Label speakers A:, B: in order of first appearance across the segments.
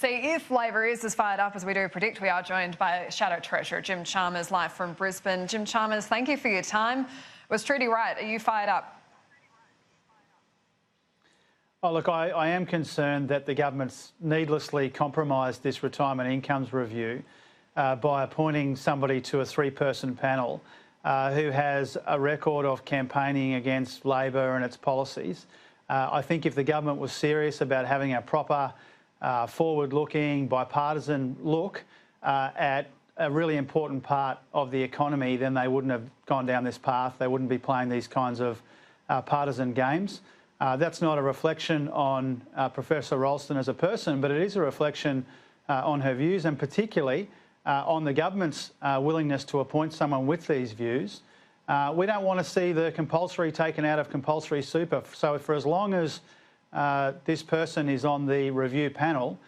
A: See, if Labor is as fired up as we do predict, we are joined by Shadow Treasurer Jim Chalmers, live from Brisbane. Jim Chalmers, thank you for your time. Was Trudy right? Are you fired up?
B: Oh, look, I am concerned that the government's needlessly compromised this retirement incomes review by appointing somebody to a three-person panel who has a record of campaigning against Labor and its policies. I think if the government was serious about having a proper forward-looking, bipartisan look at a really important part of the economy, then they wouldn't have gone down this path. They wouldn't be playing these kinds of partisan games. That's not a reflection on Professor Ralston as a person, but it is a reflection on her views, and particularly on the government's willingness to appoint someone with these views. We don't want to see the compulsory taken out of compulsory super. So for as long as this person is on the review panel,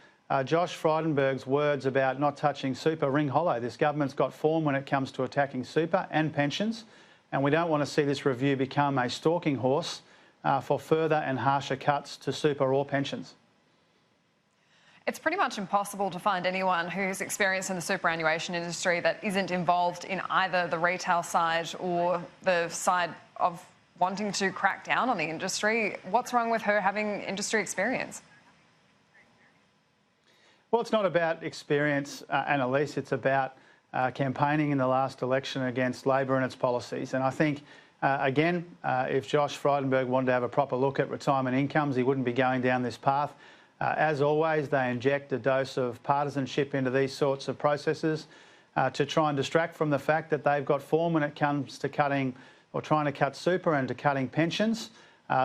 B: Josh Frydenberg's words about not touching super ring hollow. This government's got form when it comes to attacking super and pensions, and we don't want to see this review become a stalking horse for further and harsher cuts to super or pensions.
A: It's pretty much impossible to find anyone who's experienced in the superannuation industry that isn't involved in either the retail side or the side of wanting to crack down on the industry. What's wrong with her having industry experience?
B: Well, it's not about experience, Annalise. It's about campaigning in the last election against Labor and its policies. And I think, again, if Josh Frydenberg wanted to have a proper look at retirement incomes, he wouldn't be going down this path. As always, they inject a dose of partisanship into these sorts of processes to try and distract from the fact that they've got form when it comes to cutting or trying to cut super and to cutting pensions.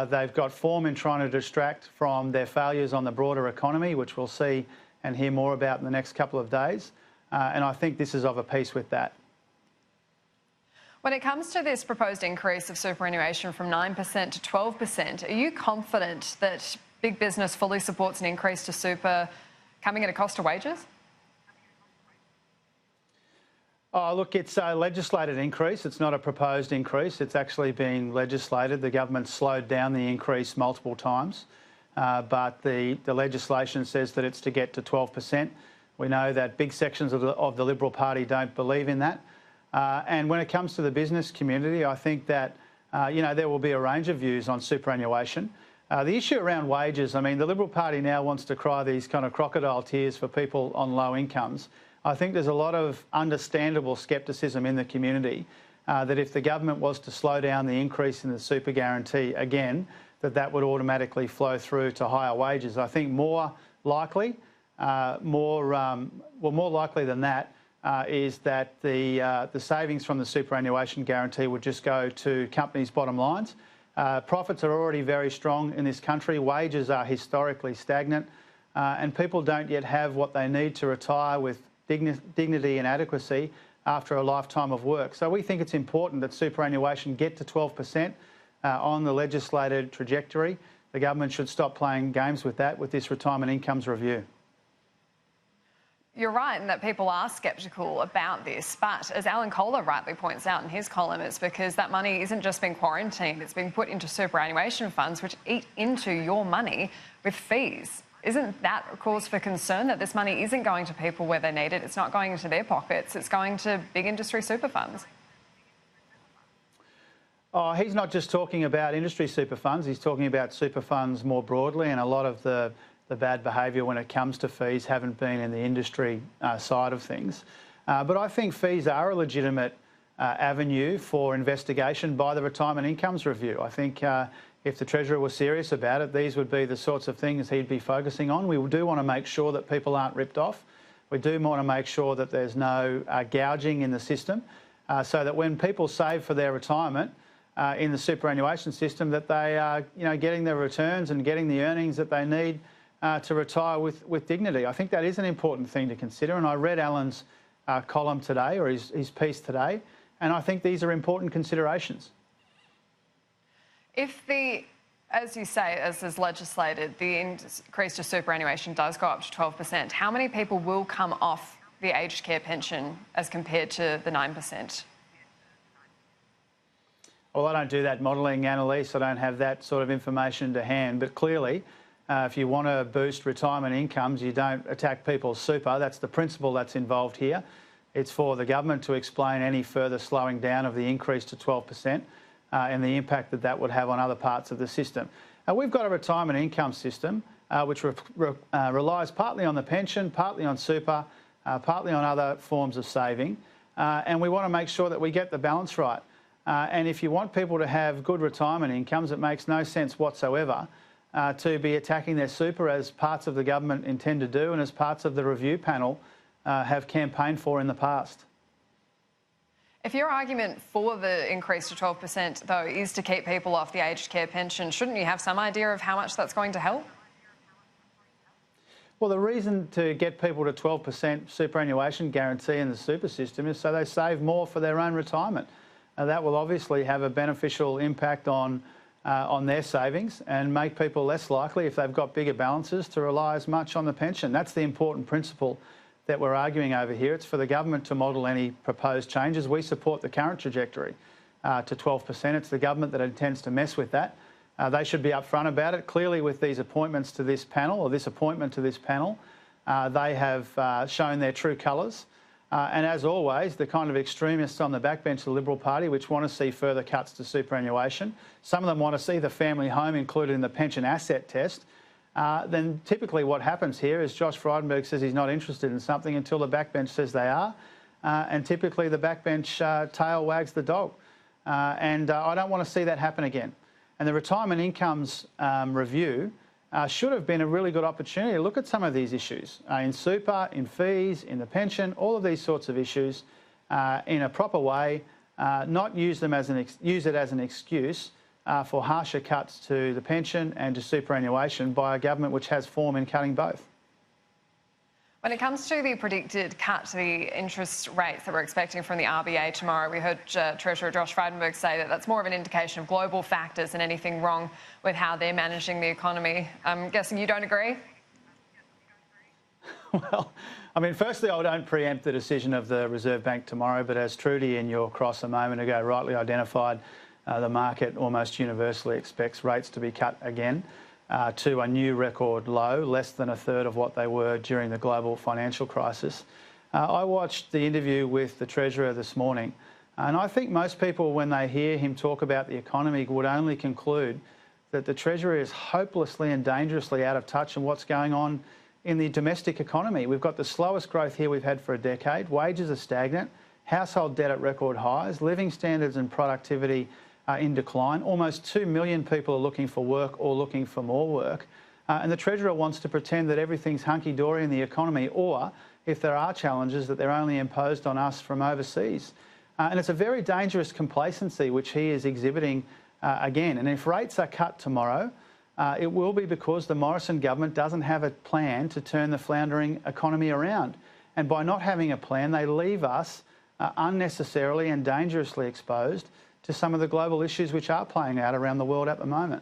B: They've got form in trying to distract from their failures on the broader economy, which we'll see and hear more about in the next couple of days. And I think this is of a piece with that.
A: When it comes to this proposed increase of superannuation from 9% to 12%, are you confident that big business fully supports an increase to super coming at a cost to wages?
B: Oh, look, it's a legislated increase. It's not a proposed increase. It's actually been legislated. The government slowed down the increase multiple times, but the legislation says that it's to get to 12%. We know that big sections of the Liberal Party don't believe in that. And when it comes to the business community, I think that, there will be a range of views on superannuation. The issue around wages, I mean, the Liberal Party now wants to cry these kind of crocodile tears for people on low incomes. I think there's a lot of understandable scepticism in the community that if the government was to slow down the increase in the super guarantee again, that would automatically flow through to higher wages. I think more likely than that is that the savings from the superannuation guarantee would just go to companies' bottom lines. Profits are already very strong in this country. Wages are historically stagnant, and people don't yet have what they need to retire with dignity and adequacy after a lifetime of work. So we think it's important that superannuation get to 12% on the legislated trajectory. The government should stop playing games with that with this retirement incomes review.
A: You're right in that people are sceptical about this, but as Alan Kohler rightly points out in his column, it's because that money isn't just being quarantined, it's being put into superannuation funds which eat into your money with fees. Isn't that a cause for concern that this money isn't going to people where they need it? It's not going into their pockets, it's going to big industry super funds.
B: Oh, he's not just talking about industry super funds, he's talking about super funds more broadly, and a lot of the bad behaviour when it comes to fees haven't been in the industry side of things. But I think fees are a legitimate avenue for investigation by the Retirement Incomes Review. I think if the Treasurer was serious about it, these would be the sorts of things he'd be focusing on. We do want to make sure that people aren't ripped off. We do want to make sure that there's no gouging in the system, so that when people save for their retirement in the superannuation system, that they are getting their returns and getting the earnings that they need to retire with dignity. I think that is an important thing to consider, and I read Alan's column today, or his piece today, and I think these are important considerations.
A: If as you say, as is legislated, the increase to superannuation does go up to 12%, how many people will come off the aged care pension as compared to the 9%?
B: Well, I don't do that modelling, Annalise. I don't have that sort of information to hand, but clearly If you want to boost retirement incomes, you don't attack people's super. That's the principle that's involved here. It's for the government to explain any further slowing down of the increase to 12% and the impact that that would have on other parts of the system. We've got a retirement income system which relies partly on the pension, partly on super, partly on other forms of saving, and we want to make sure that we get the balance right. And if you want people to have good retirement incomes, it makes no sense whatsoever to be attacking their super, as parts of the government intend to do and as parts of the review panel have campaigned for in the past.
A: If your argument for the increase to 12%, though, is to keep people off the aged care pension, shouldn't you have some idea of how much that's going to help?
B: Well, the reason to get people to 12% superannuation guarantee in the super system is so they save more for their own retirement. That will obviously have a beneficial impact on their savings and make people less likely, if they've got bigger balances, to rely as much on the pension. That's the important principle that we're arguing over here. It's for the government to model any proposed changes. We support the current trajectory to 12%. It's the government that intends to mess with that. They should be upfront about it. Clearly, with these appointments to this panel, or this appointment to this panel, they have shown their true colours. And as always, the kind of extremists on the backbench of the Liberal Party which want to see further cuts to superannuation, some of them want to see the family home included in the pension asset test, then typically what happens here is Josh Frydenberg says he's not interested in something until the backbench says they are, and typically the backbench tail wags the dog. And I don't want to see that happen again. And the retirement incomes review should have been a really good opportunity to look at some of these issues in super, in fees, in the pension, all of these sorts of issues in a proper way, not use them as use it as an excuse for harsher cuts to the pension and to superannuation by a government which has form in cutting both.
A: When it comes to the predicted cut to the interest rates that we're expecting from the RBA tomorrow, we heard Treasurer Josh Frydenberg say that that's more of an indication of global factors than anything wrong with how they're managing the economy. I'm guessing you don't agree?
B: Well, I mean, firstly, I don't preempt the decision of the Reserve Bank tomorrow, but as Trudy in your cross a moment ago rightly identified, the market almost universally expects rates to be cut again. To a new record low, less than a third of what they were during the global financial crisis. I watched the interview with the Treasurer this morning, and I think most people, when they hear him talk about the economy, would only conclude that the Treasurer is hopelessly and dangerously out of touch on what's going on in the domestic economy. We've got the slowest growth here we've had for a decade, wages are stagnant, household debt at record highs, living standards and productivity in decline. Almost 2 million people are looking for work or looking for more work. And the Treasurer wants to pretend that everything's hunky-dory in the economy, or, if there are challenges, that they're only imposed on us from overseas. And it's a very dangerous complacency which he is exhibiting again. And if rates are cut tomorrow, it will be because the Morrison Government doesn't have a plan to turn the floundering economy around. And by not having a plan, they leave us unnecessarily and dangerously exposed to some of the global issues which are playing out around the world at the moment.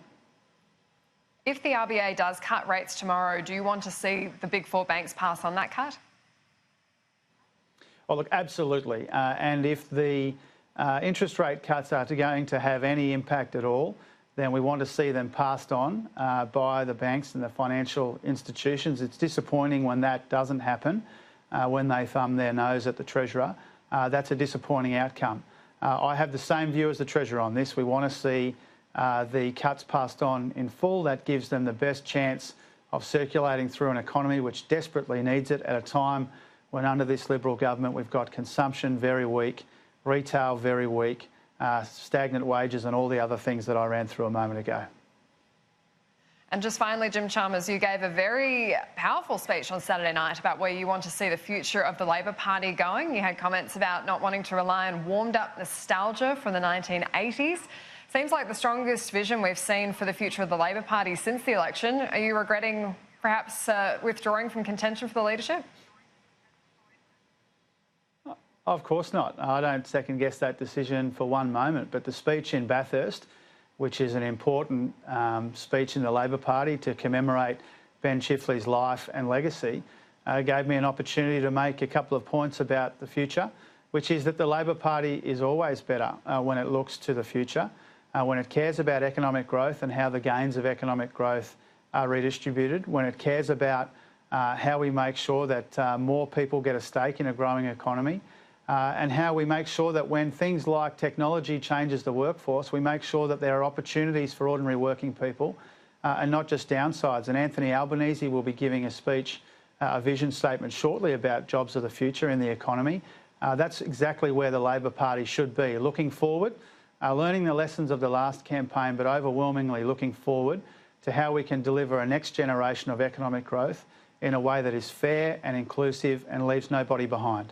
A: If the RBA does cut rates tomorrow, do you want to see the big four banks pass on that cut?
B: Well, look, absolutely. And if the interest rate cuts are going to have any impact at all, then we want to see them passed on by the banks and the financial institutions. It's disappointing when that doesn't happen, when they thumb their nose at the Treasurer. That's a disappointing outcome. I have the same view as the Treasurer on this. We want to see the cuts passed on in full. That gives them the best chance of circulating through an economy which desperately needs it at a time when, under this Liberal government, we've got consumption very weak, retail very weak, stagnant wages and all the other things that I ran through a moment ago.
A: And just finally, Jim Chalmers, you gave a very powerful speech on Saturday night about where you want to see the future of the Labor Party going. You had comments about not wanting to rely on warmed-up nostalgia from the 1980s. Seems like the strongest vision we've seen for the future of the Labor Party since the election. Are you regretting perhaps withdrawing from contention for the leadership?
B: Of course not. I don't second-guess that decision for one moment, but the speech in Bathurst, which is an important speech in the Labor Party to commemorate Ben Chifley's life and legacy, gave me an opportunity to make a couple of points about the future, which is that the Labor Party is always better when it looks to the future, when it cares about economic growth and how the gains of economic growth are redistributed, when it cares about how we make sure that more people get a stake in a growing economy, and how we make sure that when things like technology changes the workforce, we make sure that there are opportunities for ordinary working people and not just downsides. And Anthony Albanese will be giving a speech, a vision statement shortly about jobs of the future in the economy. That's exactly where the Labor Party should be, looking forward, learning the lessons of the last campaign, but overwhelmingly looking forward to how we can deliver a next generation of economic growth in a way that is fair and inclusive and leaves nobody behind.